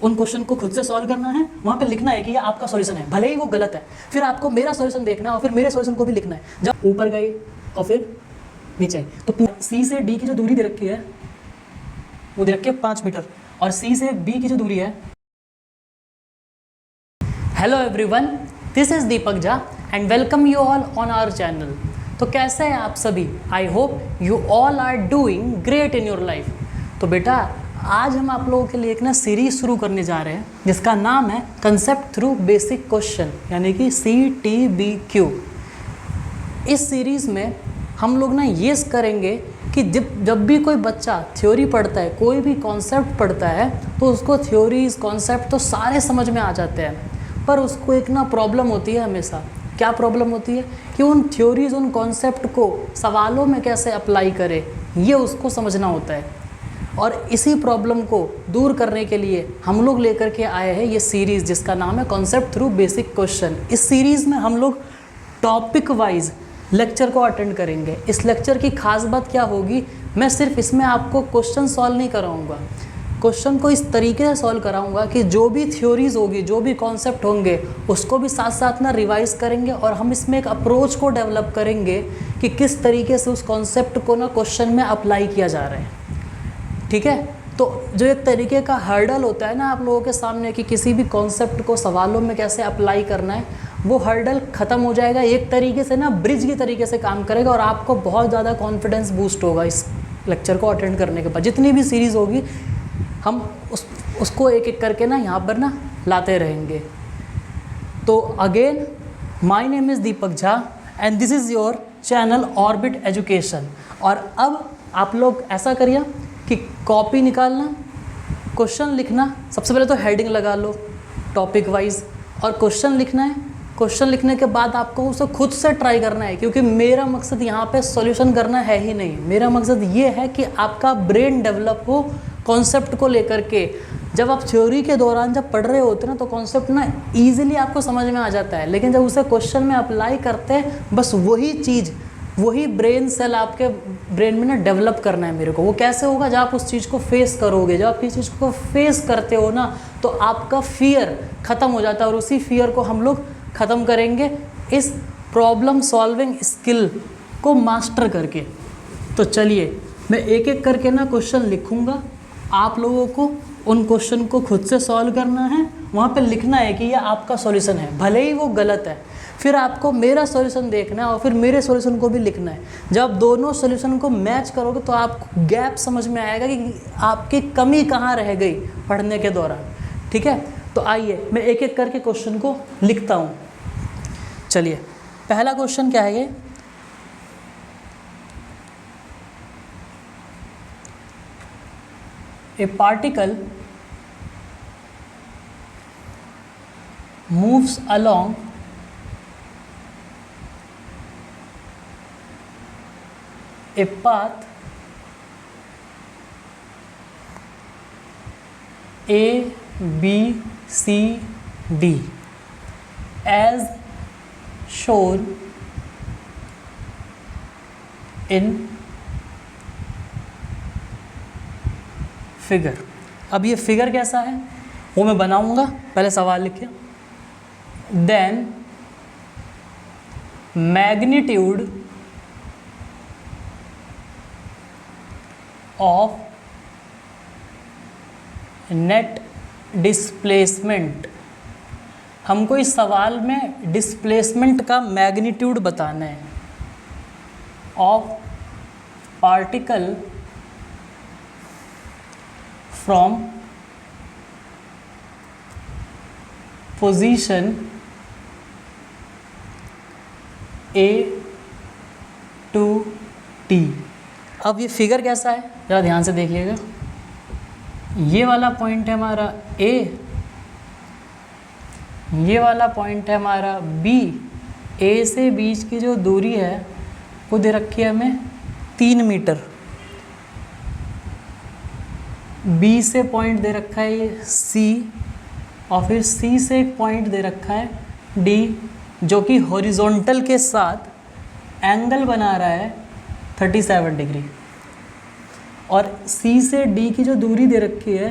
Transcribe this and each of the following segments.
उन क्वेश्चन को खुद से सॉल्व करना है, वहाँ पे लिखना है कि ये आपका सॉल्यूशन है, भले ही वो गलत है। फिर आपको मेरा सॉल्यूशन देखना है और फिर मेरे सॉल्यूशन को भी लिखना है। जब ऊपर गए और फिर नीचे, तो सी से डी की जो दूरी दे रखी है वो दे रखी है 5 मीटर, और सी से बी की जो दूरी है। Hello everyone, this is Deepak Jha and welcome you all on our channel. तो कैसे हैं आप सभी? I hope you all are doing great in your life. तो बेटा, आज हम आप लोगों के लिए एक सीरीज शुरू करने जा रहे हैं जिसका नाम है कंसेप्ट थ्रू बेसिक क्वेश्चन, यानी कि CTBQ। इस सीरीज़ में हम लोग ये करेंगे कि जब भी कोई बच्चा थ्योरी पढ़ता है, कोई भी कॉन्सेप्ट पढ़ता है, तो उसको थ्योरीज कॉन्सेप्ट तो सारे समझ में आ जाते हैं, पर उसको एक प्रॉब्लम होती है हमेशा। क्या प्रॉब्लम होती है कि उन थ्योरीज, उन कॉन्सेप्ट को सवालों में कैसे अप्लाई करे, ये उसको समझना होता है। और इसी प्रॉब्लम को दूर करने के लिए हम लोग लेकर के आए हैं ये सीरीज़ जिसका नाम है कॉन्सेप्ट थ्रू बेसिक क्वेश्चन। इस सीरीज़ में हम लोग टॉपिक वाइज लेक्चर को अटेंड करेंगे। इस लेक्चर की खास बात क्या होगी, मैं सिर्फ इसमें आपको क्वेश्चन सॉल्व नहीं कराऊंगा, क्वेश्चन को इस तरीके से सॉल्व कराऊंगा कि जो भी थ्योरीज होगी, जो भी कॉन्सेप्ट होंगे, उसको भी साथ साथ रिवाइज करेंगे और हम इसमें एक अप्रोच को डेवलप करेंगे कि किस तरीके से उस कॉन्सेप्ट को क्वेश्चन में अप्लाई किया जा रहा है। ठीक है, तो जो एक तरीके का हर्डल होता है आप लोगों के सामने कि किसी भी कॉन्सेप्ट को सवालों में कैसे अप्लाई करना है, वो हर्डल ख़त्म हो जाएगा। एक तरीके से ब्रिज की तरीके से काम करेगा और आपको बहुत ज़्यादा कॉन्फिडेंस बूस्ट होगा इस लेक्चर को अटेंड करने के बाद। जितनी भी सीरीज़ होगी हम उसको एक एक करके यहाँ पर लाते रहेंगे। तो again, my name is Deepak Jha and this is your channel orbit education. और अब आप लोग ऐसा करिए कि कॉपी निकालना, क्वेश्चन लिखना। सबसे पहले तो हेडिंग लगा लो टॉपिक वाइज, और क्वेश्चन लिखना है। क्वेश्चन लिखने के बाद आपको उसे खुद से ट्राई करना है, क्योंकि मेरा मकसद यहाँ पे सॉल्यूशन करना है ही नहीं। मेरा मकसद ये है कि आपका ब्रेन डेवलप हो कॉन्सेप्ट को लेकर के। जब आप थ्योरी के दौरान जब पढ़ रहे होते हैं तो कॉन्सेप्ट ईजिली आपको समझ में आ जाता है, लेकिन जब उसे क्वेश्चन में अप्लाई करते हैं, बस वही चीज़, वही ब्रेन सेल आपके ब्रेन में डेवलप करना है मेरे को। वो कैसे होगा? जब आप उस चीज़ को फेस करोगे। जब आप इस चीज़ को फेस करते हो तो आपका फियर ख़त्म हो जाता है, और उसी फियर को हम लोग ख़त्म करेंगे इस प्रॉब्लम सॉल्विंग स्किल को मास्टर करके। तो चलिए, मैं एक एक करके क्वेश्चन लिखूँगा, आप लोगों को उन क्वेश्चन को खुद से सॉल्व करना है, वहाँ पे लिखना है कि ये आपका सॉल्यूशन है, भले ही वो गलत है। फिर आपको मेरा सॉल्यूशन देखना है और फिर मेरे सॉल्यूशन को भी लिखना है। जब आप दोनों सॉल्यूशन को मैच करोगे तो आपको गैप समझ में आएगा कि आपकी कमी कहाँ रह गई पढ़ने के दौरान। ठीक है, तो आइए मैं एक एक करके क्वेश्चन को लिखता हूँ। चलिए, पहला क्वेश्चन क्या है ये? A particle moves along a path A, B, C, D as shown in figure. अब ये फिगर कैसा है वो मैं बनाऊंगा, पहले सवाल लिखिए। Then magnitude of net displacement. हमको इस सवाल में डिस्प्लेसमेंट का मैग्नीट्यूड बताना है of particle from position A to T। अब ये फिगर कैसा है ज़रा ध्यान से देखिएगा। ये वाला पॉइंट है हमारा A, ये वाला पॉइंट है हमारा B। A से बीच की जो दूरी है वो दे रखी है हमें 3 मीटर। B से पॉइंट दे रखा है ये C, और फिर C से एक पॉइंट दे रखा है D, जो कि हॉरिजॉन्टल के साथ एंगल बना रहा है 37 डिग्री। और C से D की जो दूरी दे रखी है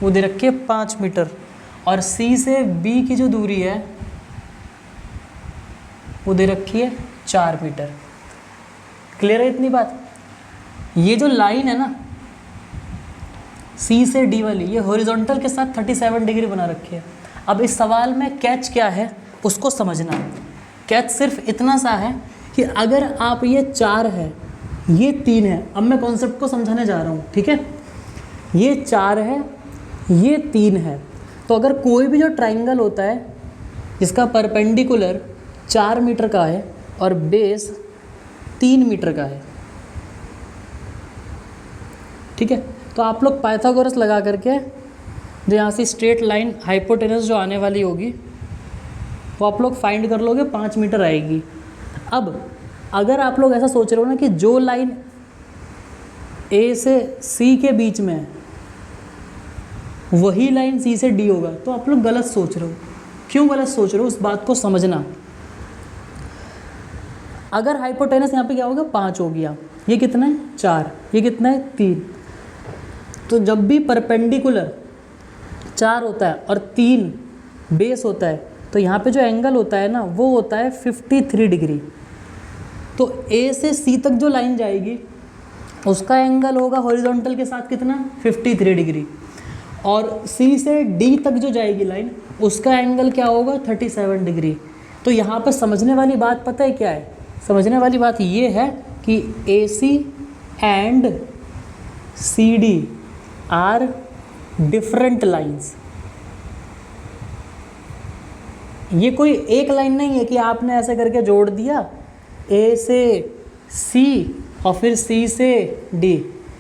वो दे रखी है 5 मीटर, और सी से बी की जो दूरी है वो दे रखी है 4 मीटर। क्लियर है इतनी बात? ये जो लाइन है ना सी से डी वाली, ये हॉरिजॉन्टल के साथ 37 डिग्री बना रखी है। अब इस सवाल में कैच क्या है उसको समझना। कैच सिर्फ इतना सा है कि अगर आप ये 4 है, ये 3 है, अब मैं कॉन्सेप्ट को समझाने जा रहा हूँ, ठीक है? ये 4 है, ये 3 है, तो अगर कोई भी जो ट्राइंगल होता है जिसका परपेंडिकुलर 4 मीटर का है और बेस 3 मीटर का है, ठीक है, तो आप लोग पाइथागोरस लगा करके जो यहाँ से स्ट्रेट लाइन हाइपोटेनस जो आने वाली होगी वो आप लोग फाइंड कर लोगे, 5 मीटर आएगी। अब अगर आप लोग ऐसा सोच रहे हो ना कि जो लाइन ए से सी के बीच में है वही लाइन सी से डी होगा, तो आप लोग गलत सोच रहे हो। क्यों गलत सोच रहे हो उस बात को समझना। अगर हाइपोटेनस यहाँ पे क्या होगा 5 हो गया, ये कितना है 4, ये कितना है 3, तो जब भी परपेंडिकुलर 4 होता है और 3 बेस होता है तो यहाँ पे जो एंगल होता है ना वो होता है 53 डिग्री। तो ए से सी तक जो लाइन जाएगी उसका एंगल होगा हॉरिजॉन्टल के साथ कितना 53 डिग्री, और सी से डी तक जो जाएगी लाइन उसका एंगल क्या होगा 37 डिग्री। तो यहाँ पर समझने वाली बात पता है क्या है? समझने वाली बात ये है कि A C and C D are different lines. ये कोई एक लाइन नहीं है कि आपने ऐसे करके जोड़ दिया ए से सी और फिर सी से डी,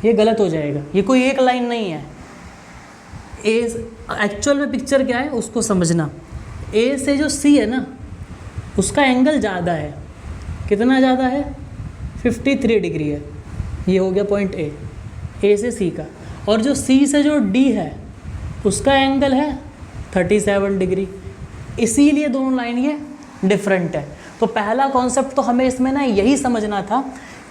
ये गलत हो जाएगा। ये कोई एक लाइन नहीं है। एक्चुअल में पिक्चर क्या है उसको समझना। ए से जो सी है ना उसका एंगल ज़्यादा है। कितना ज़्यादा है? 53 डिग्री है। ये हो गया पॉइंट ए से सी का। और जो सी से जो डी है उसका एंगल है 37 डिग्री, इसीलिए दोनों लाइन ये डिफरेंट है। तो पहला कॉन्सेप्ट तो हमें इसमें ना यही समझना था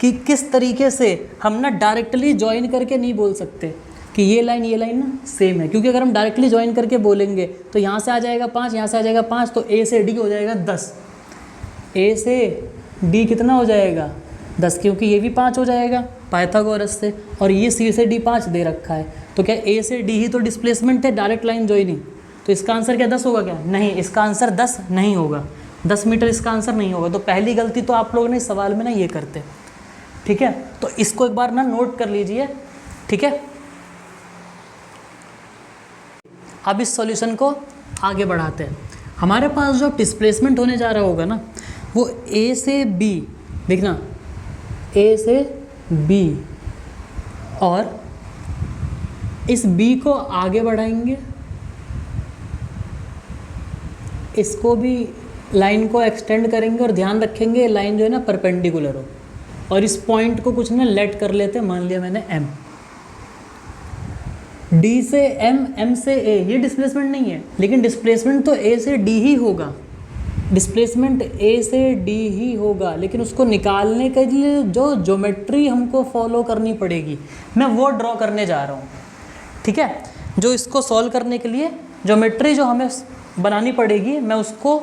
कि किस तरीके से हम ना डायरेक्टली ज्वाइन करके नहीं बोल सकते कि ये लाइन ना सेम है, क्योंकि अगर हम डायरेक्टली ज्वाइन करके बोलेंगे तो यहाँ से आ जाएगा 5, यहाँ से आ जाएगा 5, तो ए से डी हो जाएगा 10। ए से डी कितना हो जाएगा 10, क्योंकि ये भी 5 हो जाएगा पाइथागोरस से, और ये सी से डी 5 दे रखा है। तो क्या ए से डी ही तो डिस्प्लेसमेंट है, डायरेक्ट लाइन ज्वाइनिंग, तो इसका आंसर क्या 10 होगा क्या? नहीं, इसका आंसर 10 नहीं होगा, 10 मीटर इसका आंसर नहीं होगा। तो पहली गलती तो आप लोगों ने इस सवाल में ना ये करते, ठीक है? तो इसको एक बार ना नोट कर लीजिए, ठीक है? अब इस सॉल्यूशन को आगे बढ़ाते हैं। हमारे पास जो डिस्प्लेसमेंट होने जा रहा होगा ना वो ए से बी, देखना ए से बी, और इस बी को आगे बढ़ाएंगे, इसको भी लाइन को एक्सटेंड करेंगे, और ध्यान रखेंगे लाइन जो है ना परपेंडिकुलर हो, और इस पॉइंट को कुछ ना लेट कर लेते हैं, मान लिया मैंने एम। डी से एम, एम से ए, ये डिस्प्लेसमेंट नहीं है, लेकिन डिस्प्लेसमेंट तो ए से डी ही होगा, डिस्प्लेसमेंट ए से डी ही होगा, लेकिन उसको निकालने के लिए जो ज्योमेट्री हमको फॉलो करनी पड़ेगी मैं वो ड्रॉ करने जा रहा हूँ, ठीक है? जो इसको सॉल्व करने के लिए ज्योमेट्री जो हमें बनानी पड़ेगी मैं उसको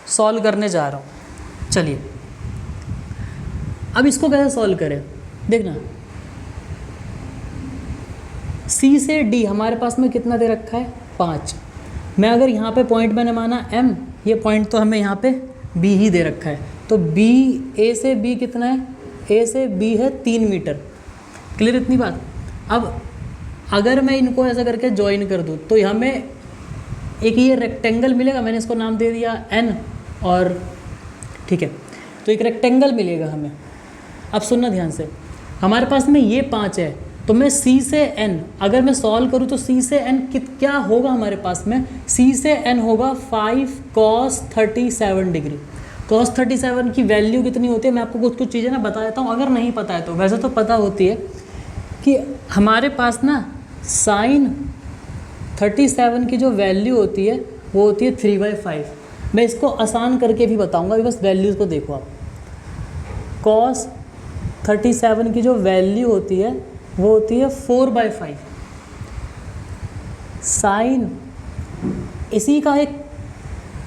सॉल्व करने जा रहा हूँ। चलिए अब इसको कैसे सॉल्व करें, देखना सी से डी हमारे पास में कितना दे रखा है 5। मैं अगर यहाँ पे पॉइंट मैंने माना m, ये पॉइंट तो हमें यहाँ पे b ही दे रखा है, तो b a से b कितना है? a से b है 3 मीटर। क्लियर इतनी बात? अब अगर मैं इनको ऐसा करके ज्वाइन कर दूँ तो हमें एक ये रेक्टेंगल मिलेगा, मैंने इसको नाम दे दिया n, और ठीक है, तो एक रेक्टेंगल मिलेगा हमें। अब सुनना ध्यान से, हमारे पास में ये 5 है, तो मैं C से N अगर मैं सॉल्व करूँ तो C से N क्या होगा हमारे पास में? C से N होगा 5 cos 37 डिग्री। cos 37 की वैल्यू कितनी होती है मैं आपको कुछ चीज़ें ना बता देता हूँ, अगर नहीं पता है तो। वैसे तो पता होती है कि हमारे पास ना sin 37 की जो वैल्यू होती है वो होती है 3/5। मैं इसको आसान करके भी बताऊँगा, बस वैल्यूज़ को देखो आप। cos 37 की जो वैल्यू होती है वो होती है 4/5। साइन इसी का एक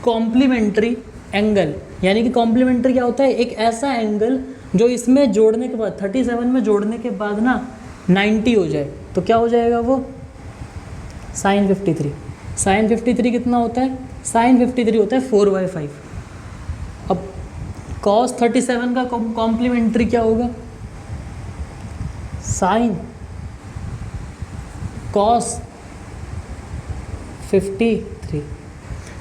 कॉम्प्लीमेंट्री एंगल, यानी कि कॉम्प्लीमेंट्री क्या होता है, एक ऐसा एंगल जो इसमें जोड़ने के बाद 37 में जोड़ने के बाद ना 90 हो जाए, तो क्या हो जाएगा वो साइन 53। साइन 53 कितना होता है, साइन 53 होता है 4/5। अब कॉस 37 का कॉम्प्लीमेंट्री क्या होगा, साइन कॉस 53,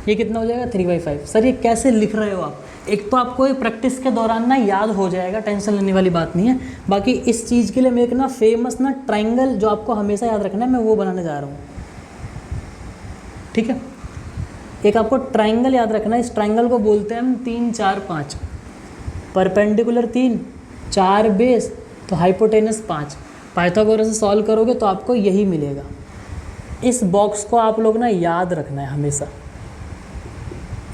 ये कितना हो जाएगा 3/5। सर ये कैसे लिख रहे हो आप, एक तो आपको ये प्रैक्टिस के दौरान ना याद हो जाएगा, टेंशन लेने वाली बात नहीं है। बाकी इस चीज़ के लिए मैं एक ना फेमस ना ट्रायंगल जो आपको हमेशा याद रखना है, मैं वो बनाने जा रहा हूँ, ठीक है। एक आपको ट्रायंगल याद रखना है, इस ट्रायंगल को बोलते हैं हम 3 4 5, परपेंडिकुलर 3, 4 बेस, तो हाइपोटेनस 5। पाइथागोरस से सॉल्व करोगे तो आपको यही मिलेगा। इस बॉक्स को आप लोग ना याद रखना है हमेशा,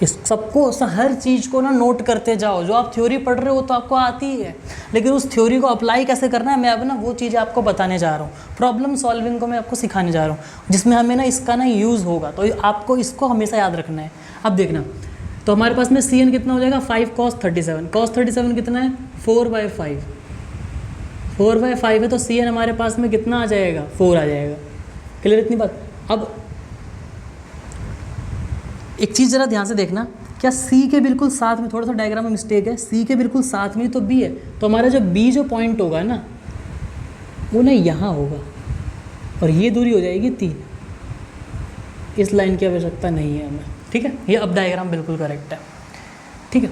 इस सबको हर चीज़ को ना नोट करते जाओ। जो आप थ्योरी पढ़ रहे हो तो आपको आती ही है, लेकिन उस थ्योरी को अप्लाई कैसे करना है मैं अब ना वो चीज़ें आपको बताने जा रहा हूँ। प्रॉब्लम सॉल्विंग को मैं आपको सिखाने जा रहा हूँ, जिसमें हमें ना इसका ना यूज़ होगा, तो आपको इसको हमेशा याद रखना है। अब देखना, तो हमारे पास में CN कितना हो जाएगा 5 cos 37। cos 37 कितना है 4/5, 4/5 है, तो CN हमारे पास में कितना आ जाएगा 4 आ जाएगा। क्लियर इतनी बात। अब एक चीज़ ज़रा ध्यान से देखना, क्या C के बिल्कुल साथ में, थोड़ा सा डायग्राम में मिस्टेक है, C के बिल्कुल साथ में तो B है, तो हमारा जो B जो पॉइंट होगा ना वो ना यहाँ होगा, और ये दूरी हो जाएगी 3। इस लाइन की आवश्यकता नहीं है हमें, ठीक है। ये अब डायग्राम बिल्कुल करेक्ट है, ठीक है।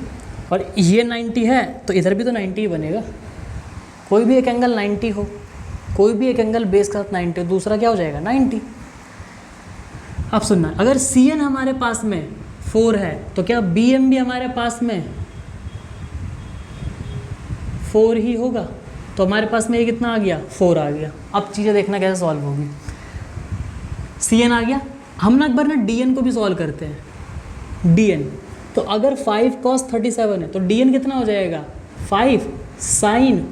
और ये 90 है तो इधर भी तो 90 ही बनेगा, कोई भी एक एंगल 90 हो, कोई भी एक एंगल बेस का 90 हो, दूसरा क्या हो जाएगा 90। अब सुनना, अगर CN हमारे पास में 4 है तो क्या BM भी हमारे पास में 4 ही होगा, तो हमारे पास में ये कितना आ गया 4 आ गया। अब चीज़ें देखना कैसे सॉल्व होगी। CN आ गया, हम ना एक बार ना DN को भी सॉल्व करते हैं। DN, तो अगर 5 cos 37 है तो DN कितना हो जाएगा 5 sin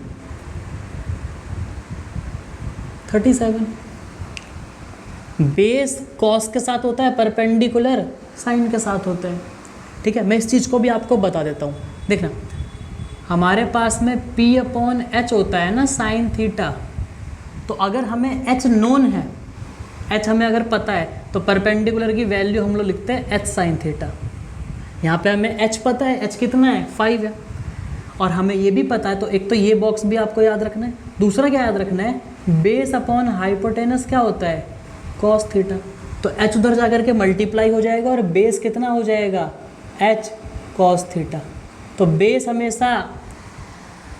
37। बेस कॉस के साथ होता है, परपेंडिकुलर साइन के साथ होता है, ठीक है। मैं इस चीज़ को भी आपको बता देता हूँ। देखना, हमारे पास में P/H होता है ना साइन थीटा, तो अगर हमें H नोन है, H हमें अगर पता है, तो परपेंडिकुलर की वैल्यू हम लोग लिखते हैं H साइन थीटा। यहाँ पे हमें H पता है, H कितना है 5 है, और हमें ये भी पता है, तो एक तो ये बॉक्स भी आपको याद रखना है। दूसरा क्या याद रखना है, बेस अपॉन हाइपोटेनस क्या होता है कॉस थीटा, तो H उधर जा कर के मल्टीप्लाई हो जाएगा और बेस कितना हो जाएगा H कॉस थीटा। तो बेस हमेशा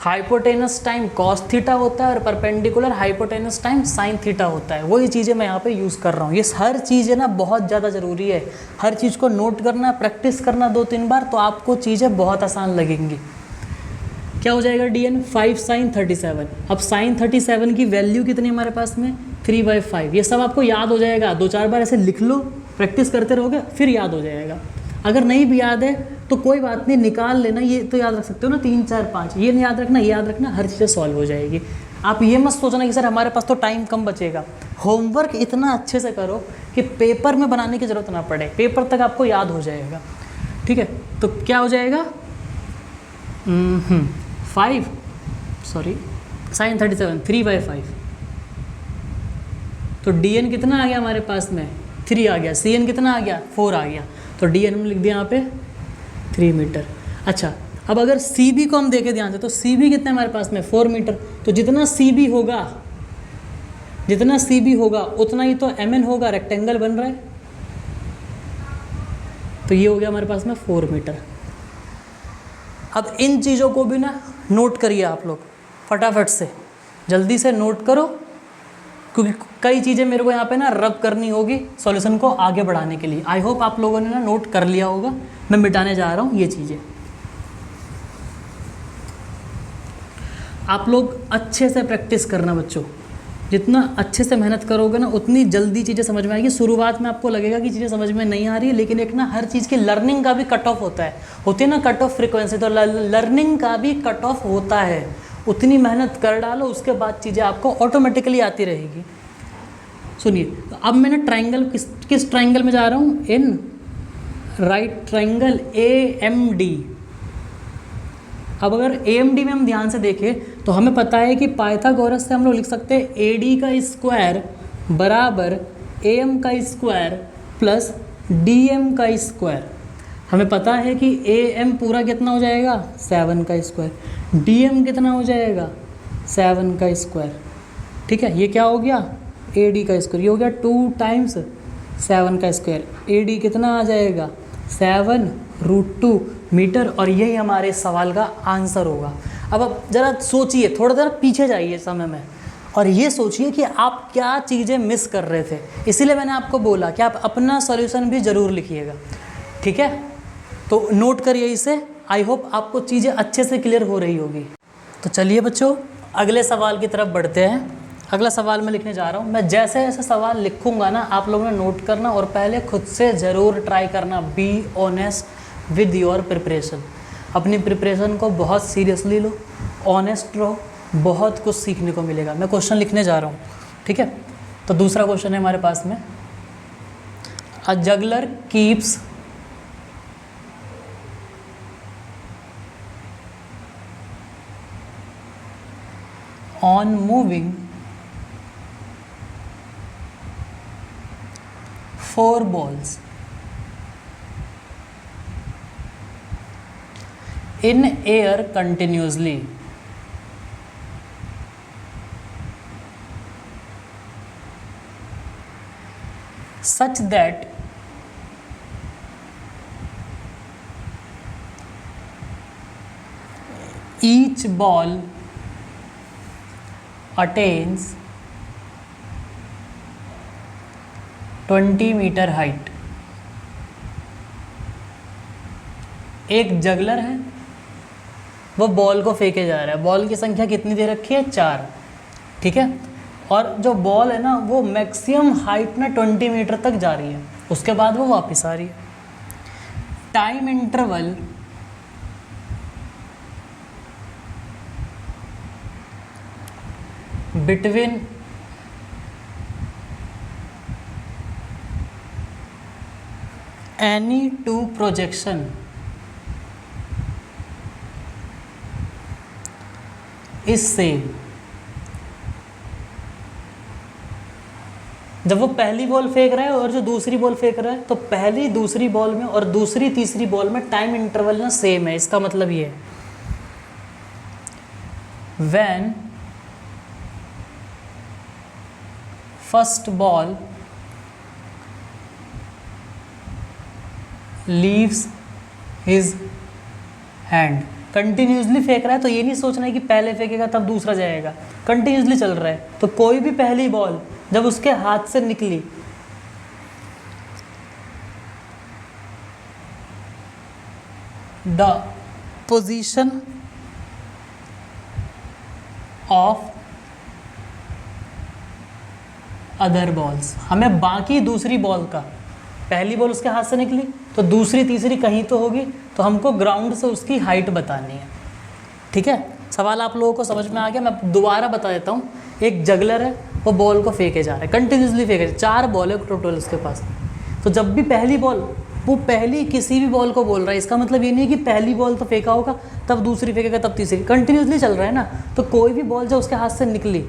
हाइपोटेनस टाइम कॉस थीटा होता है और perpendicular hypotenuse time sine theta होता है। वही चीज़ें मैं यहाँ पे यूज़ कर रहा हूँ। ये हर चीज़ें ना बहुत ज़्यादा ज़रूरी है, हर चीज़ को नोट करना, प्रैक्टिस करना 2-3 बार, तो आपको चीज़ें बहुत आसान लगेंगी। क्या हो जाएगा DN 5 sin 37। अब sin 37 की वैल्यू कितनी हमारे पास में 3/5। ये सब आपको याद हो जाएगा, 2-4 बार ऐसे लिख लो, प्रैक्टिस करते रहोगे फिर याद हो जाएगा। अगर नहीं भी याद है तो कोई बात नहीं, निकाल लेना, ये तो याद रख सकते हो ना 3 4 5, ये नहीं याद रखना, ये याद रखना, हर चीज़ें सॉल्व हो जाएगी। आप ये मत सोचना कि सर हमारे पास तो टाइम कम बचेगा। होमवर्क इतना अच्छे से करो कि पेपर में बनाने की ज़रूरत ना पड़े, पेपर तक आपको याद हो जाएगा, ठीक है। तो क्या हो जाएगा 5 sin 37 3/5, तो DN कितना आ गया हमारे पास में 3 आ गया, CN कितना आ गया 4 आ गया, तो DN हम लिख दिया यहाँ पे 3 मीटर। अच्छा, अब अगर CB को हम देखें ध्यान से, तो CB कितना है हमारे पास में 4 मीटर, तो जितना CB होगा उतना ही तो MN होगा, रेक्टेंगल बन रहा है, तो ये हो गया हमारे पास में 4 मीटर। अब इन चीज़ों को भी ना नोट करिए आप लोग, फटाफट से जल्दी से नोट करो, क्योंकि कई चीज़ें मेरे को यहाँ पे ना रब करनी होगी सॉल्यूशन को आगे बढ़ाने के लिए। आई होप आप लोगों ने ना नोट कर लिया होगा, मैं मिटाने जा रहा हूँ ये चीज़ें। आप लोग अच्छे से प्रैक्टिस करना बच्चों, जितना अच्छे से मेहनत करोगे ना उतनी जल्दी चीज़ें समझ में आएगी। शुरुआत में आपको लगेगा कि चीज़ें समझ में नहीं आ रही है, लेकिन एक ना हर चीज़ की लर्निंग का भी कट ऑफ होता है, होती है ना कट ऑफ फ्रिक्वेंसी, तो लर्निंग का भी कट ऑफ होता है। उतनी मेहनत कर डालो, उसके बाद चीज़ें आपको ऑटोमेटिकली आती रहेगी। सुनिए, तो अब मैंने ट्राइंगल किस ट्राइंगल में जा रहा हूँ, इन राइट ट्राइंगल AMD। अब अगर AMD में हम ध्यान से देखें तो हमें पता है कि पाइथागोरस से हम लोग लिख सकते हैं AD का स्क्वायर बराबर AM का स्क्वायर प्लस DM का स्क्वायर। हमें पता है कि AM पूरा कितना हो जाएगा, 7 का स्क्वायर, DM कितना हो जाएगा, 7 का स्क्वायर। ठीक है, ये क्या हो गया, AD का स्क्वायर, ये हो गया 2 टाइम्स 7 का स्क्वायर। AD कितना आ जाएगा, 7√2 मीटर, और यही हमारे सवाल का आंसर होगा। अब ज़रा सोचिए, थोड़ा ज़रा पीछे जाइए समय में और ये सोचिए कि आप क्या चीज़ें मिस कर रहे थे। इसीलिए मैंने आपको बोला कि आप अपना सॉल्यूशन भी ज़रूर लिखिएगा। ठीक है, तो नोट करिए इसे। आई होप आपको चीज़ें अच्छे से क्लियर हो रही होगी। तो चलिए बच्चों, अगले सवाल की तरफ बढ़ते हैं। अगला सवाल मैं लिखने जा रहा हूँ। मैं जैसे जैसे सवाल लिखूँगा ना, आप लोगों ने नोट करना और पहले खुद से ज़रूर ट्राई करना। Be honest with your preparation. अपनी प्रिपरेशन को बहुत सीरियसली लो, ऑनेस्ट रहो, बहुत कुछ सीखने को मिलेगा। मैं क्वेश्चन लिखने जा रहा हूँ, ठीक है। तो दूसरा क्वेश्चन है हमारे पास में, अ juggler keeps on moving 4 balls in air continuously. Such that each ball attains 20 metre height. एक जगलर है, वो बॉल को फेंके जा रहा है। बॉल की संख्या कितनी दे रखी है, 4। ठीक है, और जो बॉल है ना, वो मैक्सिमम हाइट में 20 मीटर तक जा रही है, उसके बाद वो वापस आ रही है। Time interval between any two projection is same। जब वो पहली बॉल फेंक रहा है और जो दूसरी बॉल फेंक रहा है, तो पहली दूसरी बॉल में और दूसरी तीसरी बॉल में टाइम इंटरवल ना सेम है। इसका मतलब ये है, when first ball leaves his hand. Continuously फेंक रहा है, तो ये नहीं सोचना है कि पहले फेंकेगा तब दूसरा जाएगा, कंटिन्यूसली चल रहा है। तो कोई भी पहली बॉल जब उसके हाथ से निकली, the position of other balls, हमें बाकी दूसरी बॉल का, पहली बॉल उसके हाथ से निकली तो दूसरी तीसरी कहीं तो होगी, तो हमको ग्राउंड से उसकी हाइट बतानी है। ठीक है, सवाल आप लोगों को समझ में आ गया। मैं दोबारा बता देता हूँ। एक जगलर है, वो बॉल को फेंके जा रहा है, कंटिन्यूसली फेंके, 4 बॉल है टोटल उसके पास। तो जब भी पहली बॉल, वो पहली किसी भी बॉल को बोल रहा है, इसका मतलब ये नहीं है कि पहली बॉल तो फेंका होगा तब दूसरी फेंकेगा तब तीसरी, कंटिन्यूसली चल रहा है ना। तो कोई भी बॉल जब उसके हाथ से निकली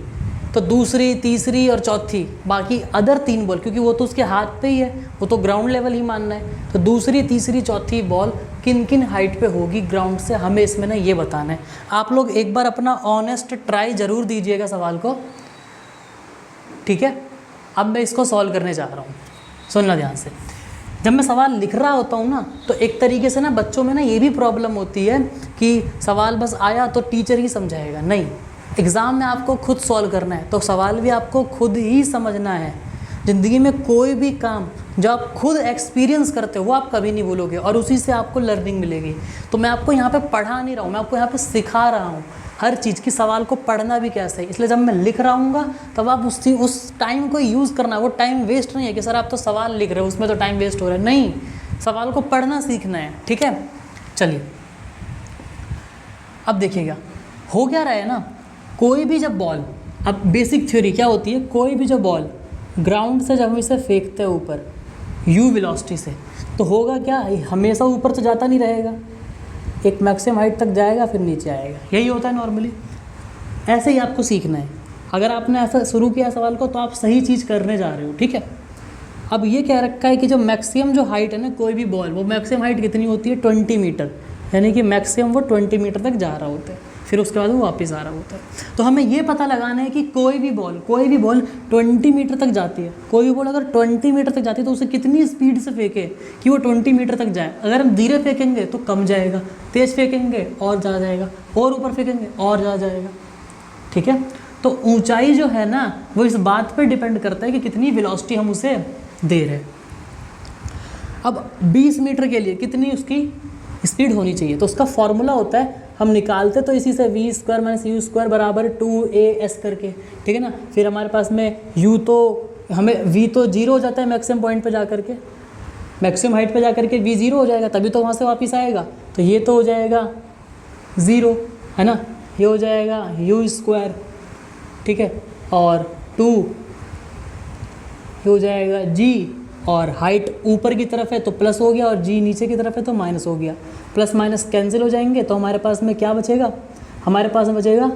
तो दूसरी तीसरी और चौथी, बाकी अदर 3 बॉल, क्योंकि वो तो उसके हाथ पे ही है, वो तो ग्राउंड लेवल ही मानना है। तो दूसरी तीसरी चौथी बॉल किन किन हाइट पे होगी ग्राउंड से, हमें इसमें ना ये बताना है। आप लोग एक बार अपना ऑनेस्ट ट्राई ज़रूर दीजिएगा सवाल को। ठीक है, अब मैं इसको सॉल्व करने जा रहा हूँ, सुनना ध्यान से। जब मैं सवाल लिख रहा होता हूँ ना, तो एक तरीके से ना बच्चों में ना ये भी प्रॉब्लम होती है कि सवाल बस आया तो टीचर ही समझाएगा। नहीं, एग्ज़ाम में आपको खुद सॉल्व करना है, तो सवाल भी आपको खुद ही समझना है। ज़िंदगी में कोई भी काम जो आप खुद एक्सपीरियंस करते हो वो आप कभी नहीं भूलोगे, और उसी से आपको लर्निंग मिलेगी। तो मैं आपको यहाँ पे पढ़ा नहीं रहा हूँ, मैं आपको यहाँ पे सिखा रहा हूँ हर चीज़ की, सवाल को पढ़ना भी कैसे है। इसलिए जब मैं लिख रहा हूँगा तब आप उस टाइम को यूज़ करना। वो टाइम वेस्ट नहीं है कि सर आप तो सवाल लिख रहे हो उसमें तो टाइम वेस्ट हो रहा है, नहीं, सवाल को पढ़ना सीखना है। ठीक है, चलिए अब देखिएगा हो क्या रहा है ना। कोई भी जब बॉल, अब बेसिक थ्योरी क्या होती है, कोई भी जो बॉल ग्राउंड से जब हम इसे फेंकते हैं ऊपर u वेलोसिटी से, तो होगा क्या, हमेशा ऊपर तो जाता नहीं रहेगा, एक मैक्सिमम हाइट तक जाएगा फिर नीचे आएगा, यही होता है नॉर्मली। ऐसे ही आपको सीखना है। अगर आपने ऐसा शुरू किया सवाल को तो आप सही चीज़ करने जा रहे हो, ठीक है। अब ये कह रखा है कि जो मैक्सिमम जो हाइट है ना कोई भी बॉल, वो मैक्सिमम हाइट कितनी होती है 20 मीटर, यानी कि मैक्सिमम वो 20 मीटर तक जा रहा होता है, फिर उसके बाद वो वापस आ रहा होता है। तो हमें ये पता लगाना है कि कोई भी बॉल 20 मीटर तक जाती है, कोई भी बॉल अगर 20 मीटर तक जाती है तो उसे कितनी स्पीड से फेंके कि वो 20 मीटर तक जाए। अगर हम धीरे फेंकेंगे तो कम जाएगा, तेज़ फेंकेंगे और ज़्यादा जाएगा, और ऊपर फेंकेंगे और ज़्यादा जाएगा, ठीक है। तो ऊंचाई जो है ना वो इस बात पर डिपेंड करता है कि कितनी वेलोसिटी हम उसे दे रहे हैं। अब 20 मीटर के लिए कितनी उसकी स्पीड होनी चाहिए, तो उसका फॉर्मूला होता है, हम निकालते तो इसी से v² - u² बराबर 2as करके, ठीक है ना। फिर हमारे पास में u तो हमें v तो 0 हो जाता है मैक्सिमम पॉइंट पे जा करके, मैक्सिमम हाइट पे जा करके v 0 हो जाएगा, तभी तो वहाँ से वापस आएगा, तो ये तो हो जाएगा 0, है ना। ये हो जाएगा u², ठीक है, और 2 हो जाएगा g, और हाइट ऊपर की तरफ है तो प्लस हो गया और g नीचे की तरफ है तो माइनस हो गया, प्लस माइनस कैंसिल हो जाएंगे, तो हमारे पास में क्या बचेगा, हमारे पास में बचेगा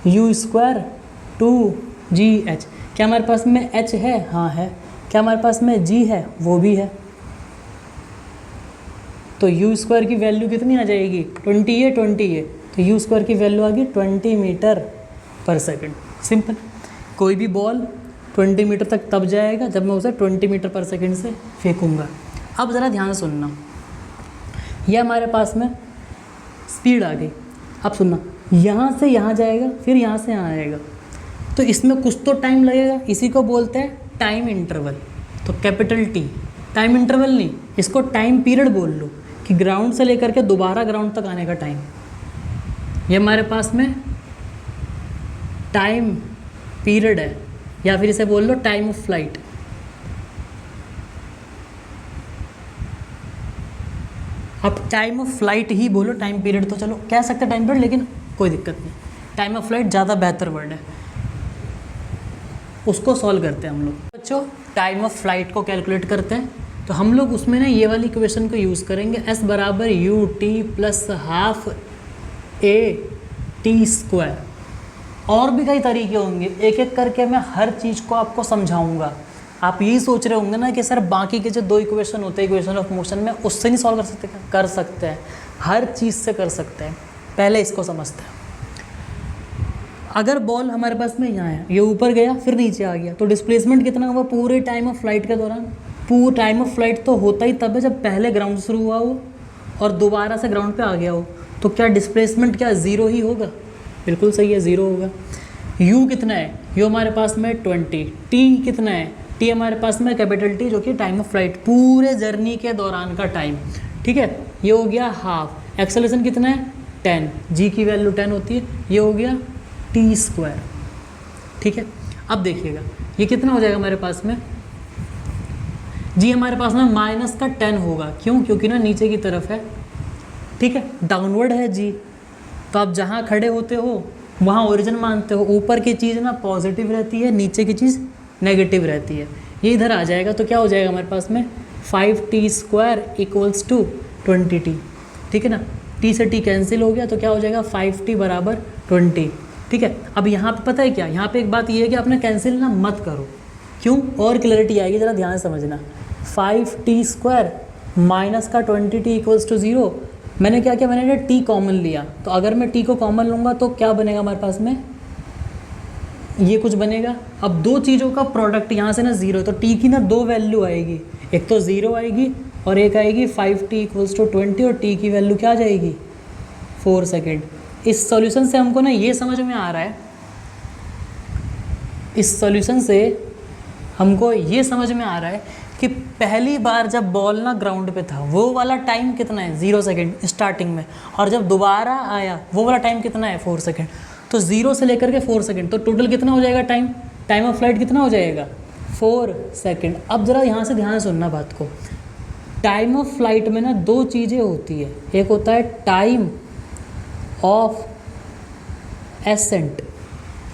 u² 2gh। क्या हमारे पास में h है, हाँ है। क्या हमारे पास में g है, वो भी है। तो u² की वैल्यू कितनी आ जाएगी, 20 है, तो u² की वैल्यू आ गई 20 मीटर पर सेकंड। सिंपल। कोई भी बॉल 20 मीटर तक तब जाएगा जब मैं उसे 20 मीटर पर सेकंड से फेंकूंगा। अब ज़रा ध्यान सुनना, यह हमारे पास में स्पीड आ गई। अब सुनना, यहाँ से यहाँ जाएगा फिर यहाँ से यहाँ आएगा, तो इसमें कुछ तो टाइम लगेगा, इसी को बोलते हैं टाइम इंटरवल। तो कैपिटल T, टाइम इंटरवल नहीं, इसको टाइम पीरियड बोल लो, कि ग्राउंड से लेकर के दोबारा ग्राउंड तक आने का टाइम। ये हमारे पास में टाइम पीरियड है, या फिर इसे बोल लो टाइम ऑफ फ्लाइट। अब टाइम ऑफ फ्लाइट ही बोलो, टाइम पीरियड तो चलो कह सकते हैं टाइम पीरियड, लेकिन कोई दिक्कत नहीं, टाइम ऑफ फ्लाइट ज़्यादा बेहतर वर्ड है, उसको सॉल्व करते हैं हम लोग। बच्चों टाइम ऑफ फ्लाइट को कैलकुलेट करते हैं, तो हम लोग उसमें ना ये वाली इक्वेशन को यूज़ करेंगे, s बराबर ut प्लस हाफ at²। और भी कई तरीके होंगे, एक एक करके मैं हर चीज़ को आपको समझाऊंगा। आप यही सोच रहे होंगे ना कि सर बाकी के जो 2 इक्वेशन होते हैं इक्वेशन ऑफ मोशन में, उससे नहीं सॉल्व कर सकते हैं, हर चीज़ से कर सकते हैं। पहले इसको समझते हैं। अगर बॉल हमारे पास में यहाँ है, ये ऊपर गया फिर नीचे आ गया, तो डिस्प्लेसमेंट कितना हुआ पूरे टाइम ऑफ फ्लाइट के दौरान। पूरा टाइम ऑफ फ्लाइट तो होता ही तब है जब पहले ग्राउंड शुरू हुआ हो और दोबारा से ग्राउंड पे आ गया हो, तो क्या डिस्प्लेसमेंट क्या 0 ही होगा? बिल्कुल सही है, 0 होगा। u कितना है, u हमारे पास में 20, t कितना है, t हमारे पास में कैपिटल T जो कि टाइम ऑफ फ्लाइट पूरे जर्नी के दौरान का टाइम, ठीक है। ये हो गया हाफ। एक्सेलरेशन कितना है 10, g की वैल्यू 10 होती है, ये हो गया t², ठीक है। अब देखिएगा ये कितना हो जाएगा हमारे पास में, g हमारे पास में माइनस का 10 होगा, क्यों, क्योंकि ना नीचे की तरफ है, ठीक है, डाउनवर्ड है g। तो आप जहाँ खड़े होते हो वहाँ ओरिजिन मानते हो, ऊपर की चीज़ ना पॉजिटिव रहती है, नीचे की चीज़ नेगेटिव रहती है। ये इधर आ जाएगा तो क्या हो जाएगा हमारे पास में 5t² = 20t, ठीक है ना। t से t कैंसिल हो गया तो क्या हो जाएगा 5t बराबर 20, ठीक है। अब यहाँ पे पता है क्या, यहाँ पे एक बात ये है कि आपने कैंसिल ना मत करो, क्यों, और क्लैरिटी आएगी, ज़रा ध्यान से समझना। 5t² माइनस का 20t = 0। मैंने क्या किया, मैंने t कॉमन लिया, तो अगर मैं t को कॉमन लूँगा तो क्या बनेगा हमारे पास में, ये कुछ बनेगा। अब दो चीज़ों का प्रोडक्ट यहाँ से ना 0, तो t की ना 2 वैल्यू आएगी, एक तो 0 आएगी और एक आएगी 5t = 20, और t की वैल्यू क्या आ जाएगी 4 सेकेंड। इस सॉल्यूशन से हमको ना ये समझ में आ रहा है, इस सॉल्यूशन से हमको ये समझ में आ रहा है कि पहली बार जब बॉल ना ग्राउंड पे था वो वाला टाइम कितना है 0 सेकेंड स्टार्टिंग में, और जब दोबारा आया वो वाला टाइम कितना है 4 सेकेंड। तो 0 से लेकर के 4 सेकेंड, तो टोटल कितना हो जाएगा टाइम ऑफ फ्लाइट कितना हो जाएगा 4 सेकेंड। अब ज़रा यहाँ से ध्यान सुनना बात को, टाइम ऑफ फ्लाइट में ना 2 चीज़ें होती है, एक होता है टाइम ऑफ एसेंट,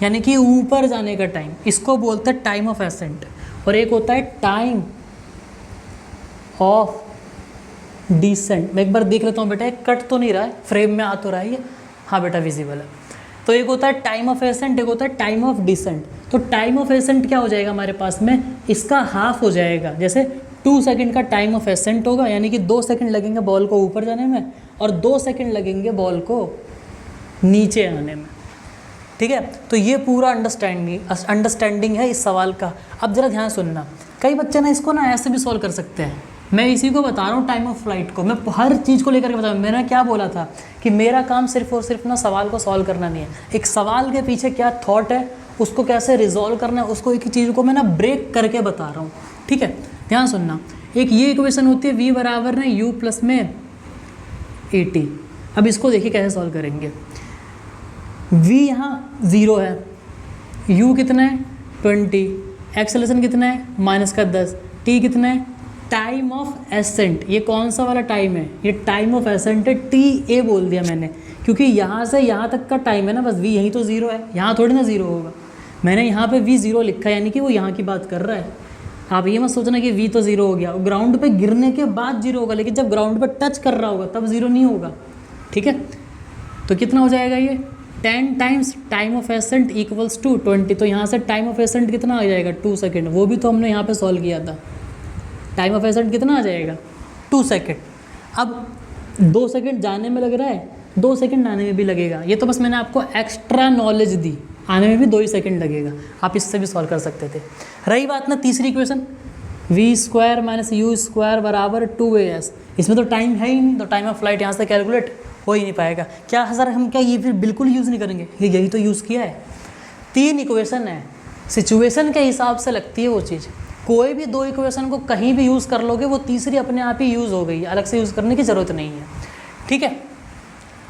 यानी कि ऊपर जाने का टाइम, इसको बोलते हैं टाइम ऑफ एसेंट। और एक होता है टाइम ऑफ डिसेंट। मैं एक बार देख लेता हूँ बेटा, एक कट तो नहीं रहा है, फ्रेम में आ तो रहा है ये, हाँ बेटा विजिबल है। तो एक होता है टाइम ऑफ एसेंट, एक होता है टाइम ऑफ डिसेंट। तो टाइम ऑफ एसेंट क्या हो जाएगा हमारे पास में, इसका हाफ हो जाएगा। जैसे 2 सेकंड का टाइम ऑफ एसेंट होगा, यानी कि 2 सेकंड लगेंगे बॉल को ऊपर जाने में और 2 सेकंड लगेंगे बॉल को नीचे आने में। ठीक है, तो ये पूरा अंडरस्टैंडिंग है इस सवाल का। अब जरा ध्यान सुनना, कई बच्चे ना इसको ना ऐसे भी सॉल्व कर सकते हैं। मैं इसी को बता रहा हूँ, टाइम ऑफ फ्लाइट को मैं हर चीज़ को लेकर के बता रहा हूँ। मैंने क्या बोला था कि मेरा काम सिर्फ और सिर्फ ना सवाल को सॉल्व करना नहीं है, एक सवाल के पीछे क्या थॉट है, उसको कैसे रिजॉल्व करना है, उसको एक चीज़ को मैं ना ब्रेक करके बता रहा हूँ। ठीक है, ध्यान सुनना। एक ये इक्वेशन होती है v बराबर ना u प्लस में 80। अब इसको देखिए कैसे सॉल्व करेंगे। v यहाँ 0 है, u कितना है 20, एक्सेलरेशन कितना है -10, t कितना है टाइम ऑफ एसेंट। ये कौन सा वाला टाइम है, ये टाइम ऑफ एसेंट है, टी ए बोल दिया मैंने क्योंकि यहाँ से यहाँ तक का टाइम है ना, बस v यहीं तो 0 है, यहाँ थोड़ी ना 0 होगा। मैंने यहाँ पे v 0 लिखा है, यानी कि वो यहाँ की बात कर रहा है। आप ये मत सोचना कि v तो 0 हो गया, ग्राउंड पे गिरने के बाद 0 होगा, लेकिन जब ग्राउंड पे टच कर रहा होगा तब 0 नहीं होगा। ठीक है, तो कितना हो जाएगा ये 10 times time of ascent equals to 20। तो यहाँ से टाइम ऑफ एसेंट कितना आ जाएगा 2 सेकेंड, वो भी तो हमने यहाँ पे सॉल्व किया था। टाइम ऑफ एसेंट कितना आ जाएगा 2 सेकेंड। अब 2 सेकेंड जाने में लग रहा है, 2 सेकेंड आने में भी लगेगा। ये तो बस मैंने आपको एक्स्ट्रा नॉलेज दी, आने में भी 2 ही सेकेंड लगेगा। आप इससे भी सॉल्व कर सकते थे। रही बात ना तीसरी इक्वेशन, v² - u² बराबर 2as। इसमें तो टाइम है ही नहीं, तो टाइम ऑफ फ्लाइट यहाँ से कैलकुलेट हो ही नहीं पाएगा। क्या सर हम क्या ये फिर बिल्कुल यूज़ नहीं करेंगे, यही तो यूज़ किया है। 3 इक्वेशन है, सिचुएशन के हिसाब से लगती है वो चीज़। कोई भी 2 इक्वेशन को कहीं भी यूज़ कर लोगे, वो तीसरी अपने आप ही यूज़ हो गई, अलग से यूज़ करने की ज़रूरत नहीं है। ठीक है,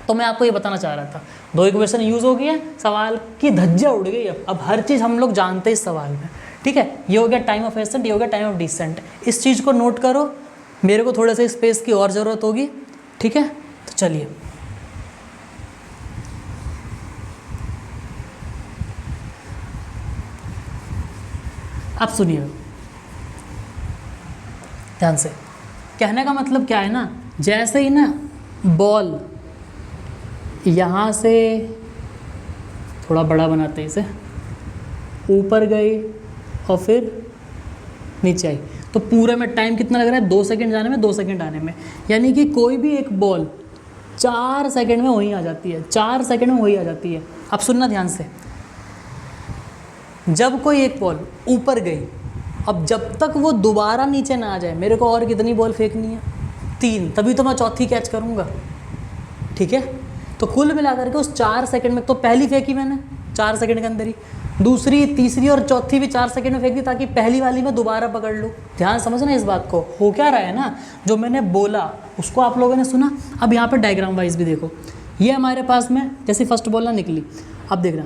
तो मैं आपको ये बताना चाह रहा था, 2 इक्वेशन यूज़ हो गई है, सवाल की धज्जियाँ उड़ गई। अब हर चीज़ हम लोग जानते हैं इस सवाल में। ठीक है, ये हो गया टाइम ऑफ एसेंट, ये हो गया टाइम ऑफ डिसेंट। इस चीज़ को नोट करो, मेरे को थोड़े से स्पेस की और ज़रूरत होगी। ठीक है, तो चलिए अब सुनिए ध्यान से। कहने का मतलब क्या है ना, जैसे ही ना बॉल यहाँ से थोड़ा बड़ा बनाते हैं इसे, ऊपर गई और फिर नीचे आई, तो पूरे में टाइम कितना लग रहा है 2 सेकंड जाने में, 2 सेकंड आने में। यानी कि कोई भी एक बॉल 4 सेकंड में वहीं आ जाती है, 4 सेकंड में वहीं आ जाती है। अब सुनना ध्यान से, जब कोई एक बॉल ऊपर गई, अब जब तक वो दोबारा नीचे ना आ जाए, मेरे को और कितनी बॉल फेंकनी है 3, तभी तो मैं चौथी कैच करूँगा। ठीक है, तो कुल मिलाकर के उस 4 सेकंड में, तो पहली फेंकी मैंने 4 सेकंड के अंदर ही, दूसरी तीसरी और चौथी भी 4 सेकंड में फेंक दी, ताकि पहली वाली में दोबारा पकड़ लूँ। ध्यान समझना इस बात को, हो क्या रहा है ना, जो मैंने बोला उसको आप लोगों ने सुना। अब यहाँ पर डायग्राम वाइज भी देखो, ये हमारे पास में जैसे फर्स्ट बॉल ना निकली, अब देख रहा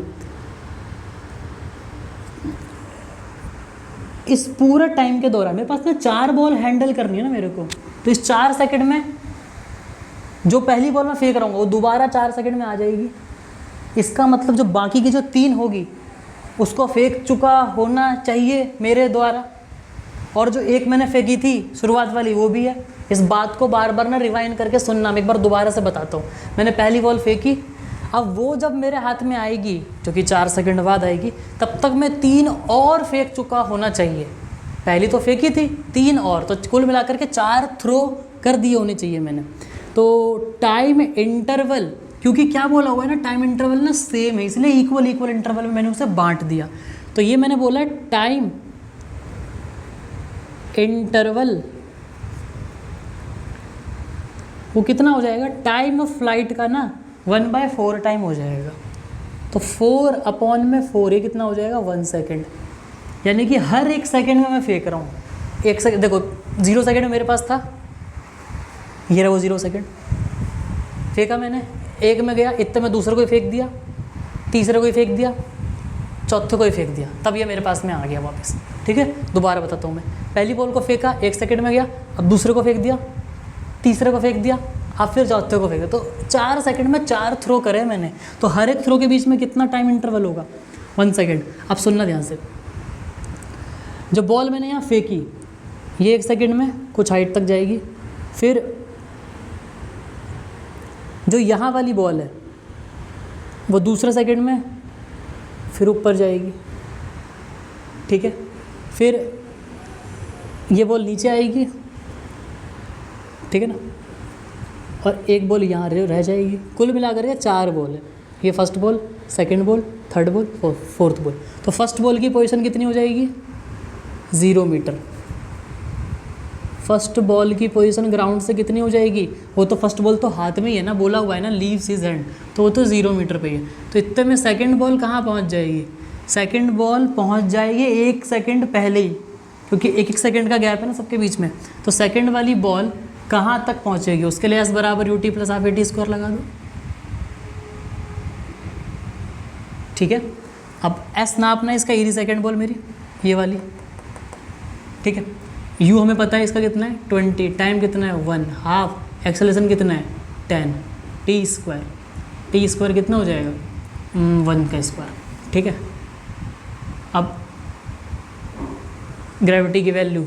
इस पूरे टाइम के दौरान मेरे पास में 4 बॉल हैंडल करनी है ना मेरे को, तो इस 4 सेकंड में जो पहली बॉल मैं फेंक रहा हूँ वो दोबारा 4 सेकंड में आ जाएगी। इसका मतलब जो बाकी की जो 3 होगी उसको फेंक चुका होना चाहिए मेरे द्वारा, और जो एक मैंने फेंकी थी शुरुआत वाली वो भी है। इस बात को बार बार ना रिवाइंड करके सुनना, मैं एक बार दोबारा से बताता हूँ। मैंने पहली बॉल फेंकी, अब वो जब मेरे हाथ में आएगी, जो कि 4 सेकंड बाद आएगी, तब तक मैं 3 और फेंक चुका होना चाहिए। पहली तो फेंकी थी, 3 और, तो कुल मिलाकर के 4 थ्रो कर दिए होने चाहिए मैंने। तो टाइम इंटरवल, क्योंकि क्या बोला हुआ है ना, टाइम इंटरवल ना सेम है, इसलिए इक्वल इंटरवल में मैंने उसे बांट दिया। तो ये मैंने बोला है टाइम इंटरवल, वो कितना हो जाएगा, टाइम ऑफ फ्लाइट का ना 1/4 टाइम हो जाएगा। तो 4/4, ये कितना हो जाएगा 1 सेकेंड। यानी कि हर एक सेकेंड में मैं फेंक रहा हूँ। 1 सेकेंड देखो, 0 सेकेंड मेरे पास था, ये रहा वो 0 सेकेंड फेंका मैंने, एक में गया, इतने में दूसरे को ही फेंक दिया, तीसरे को ही फेंक दिया, चौथे को ही फेंक दिया, तब ये मेरे पास में आ गया वापस। ठीक है, दोबारा बताता हूँ मैं। पहली बॉल को फेंका, 1 सेकेंड में गया, अब दूसरे को फेंक दिया, तीसरे को फेंक दिया, अब फिर चौथे को फेंक दिया। तो 4 सेकंड में 4 थ्रो करे मैंने, तो हर एक थ्रो के बीच में कितना टाइम इंटरवल होगा 1 सेकेंड, अब सुनना ध्यान से। जो बॉल मैंने यहाँ फेंकी, ये 1 सेकेंड में कुछ हाइट तक जाएगी, फिर जो यहाँ वाली बॉल है वो दूसरे सेकेंड में फिर ऊपर जाएगी, ठीक है। फिर ये बॉल नीचे आएगी, ठीक है ना, और एक बॉल यहाँ रह जाएगी। कुल मिलाकर के 4 बॉल है, ये first ball, second ball, third ball, fourth ball. तो फर्स्ट बॉल की पोजीशन कितनी हो जाएगी? 0 मीटर। फर्स्ट बॉल की पोजीशन ग्राउंड से कितनी हो जाएगी? वो तो फर्स्ट बॉल तो हाथ में ही है ना, बोला हुआ है ना लीव्स हिज हैंड, तो वो तो 0 मीटर पे ही है। तो इतने में सेकंड बॉल कहाँ पहुँच जाएगी? सेकंड बॉल पहुँच जाएगी 1 सेकंड पहले ही, क्योंकि 1-1 सेकंड का गैप है ना सबके बीच में। तो सेकंड वाली बॉल कहाँ तक पहुँचेगी? उसके लिए S बराबर UT + ½ AT स्क्वायर लगा दो, ठीक है। अब S नापना इसका, एरी सेकंड बॉल मेरी ये वाली, ठीक है। U हमें पता है इसका कितना है 20, टाइम कितना है 1/2, एक्सेलरेशन कितना है 10, T स्क्वायर कितना हो जाएगा 1 का स्क्वायर, ठीक है। अब ग्रेविटी की वैल्यू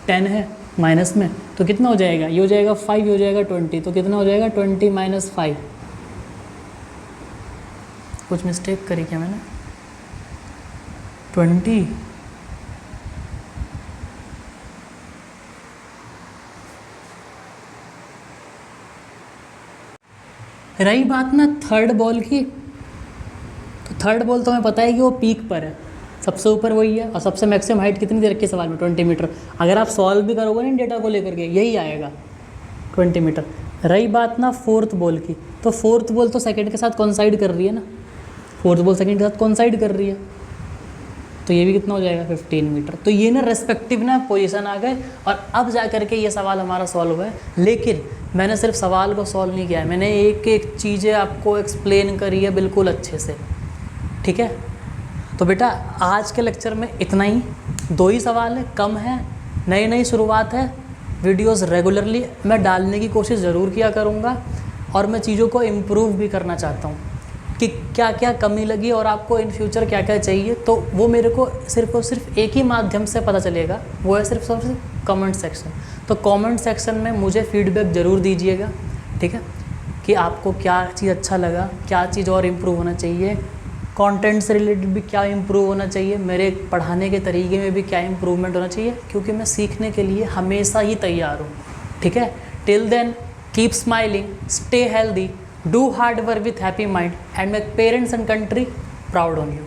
10 है माइनस में, तो कितना हो जाएगा? ये हो जाएगा 5, ये हो जाएगा 20, तो कितना हो जाएगा 20 - 5। कुछ मिस्टेक करी क्या मैंने? 20 रही बात ना थर्ड बॉल की, तो थर्ड बॉल तो हमें पता है कि वो पीक पर है, सबसे ऊपर वही है, और सबसे मैक्सिमम हाइट कितनी दे रखी है सवाल में? 20 मीटर। अगर आप सॉल्व भी करोगे ना इन डेटा को लेकर के, यही आएगा 20 मीटर। रही बात ना फोर्थ बॉल की, तो फोर्थ बॉल तो सेकंड के साथ कॉन्साइड कर रही है ना, फोर्थ बॉल सेकंड के साथ कॉन्साइड कर रही है, तो ये भी कितना हो जाएगा 15 मीटर। तो ये ना रेस्पेक्टिव ना पोजीशन आ गए, और अब जा करके ये सवाल हमारा सॉल्व हुआ है। लेकिन मैंने सिर्फ सवाल को सॉल्व नहीं किया है, मैंने एक एक चीज़ें आपको एक्सप्लेन करी है बिल्कुल अच्छे से, ठीक है। तो बेटा आज के लेक्चर में इतना ही, 2 ही सवाल है, कम है, नई शुरुआत है। वीडियोस रेगुलरली मैं डालने की कोशिश ज़रूर किया करूँगा, और मैं चीज़ों को इम्प्रूव भी करना चाहता हूँ कि क्या क्या कमी लगी और आपको इन फ्यूचर क्या क्या चाहिए, तो वो मेरे को सिर्फ और सिर्फ एक ही माध्यम से पता चलेगा, वो है सिर्फ और सिर्फ कमेंट सेक्शन। तो कमेंट सेक्शन में मुझे फीडबैक ज़रूर दीजिएगा, ठीक है, कि आपको क्या चीज़ अच्छा लगा, क्या चीज़ और इम्प्रूव होना चाहिए, कंटेंट से रिलेटेड भी क्या इम्प्रूव होना चाहिए, मेरे पढ़ाने के तरीके में भी क्या इम्प्रूवमेंट होना चाहिए, क्योंकि मैं सीखने के लिए हमेशा ही तैयार हूँ, ठीक है। Till then keep smiling, stay healthy, do hard work with happy mind, and make parents and country proud on you.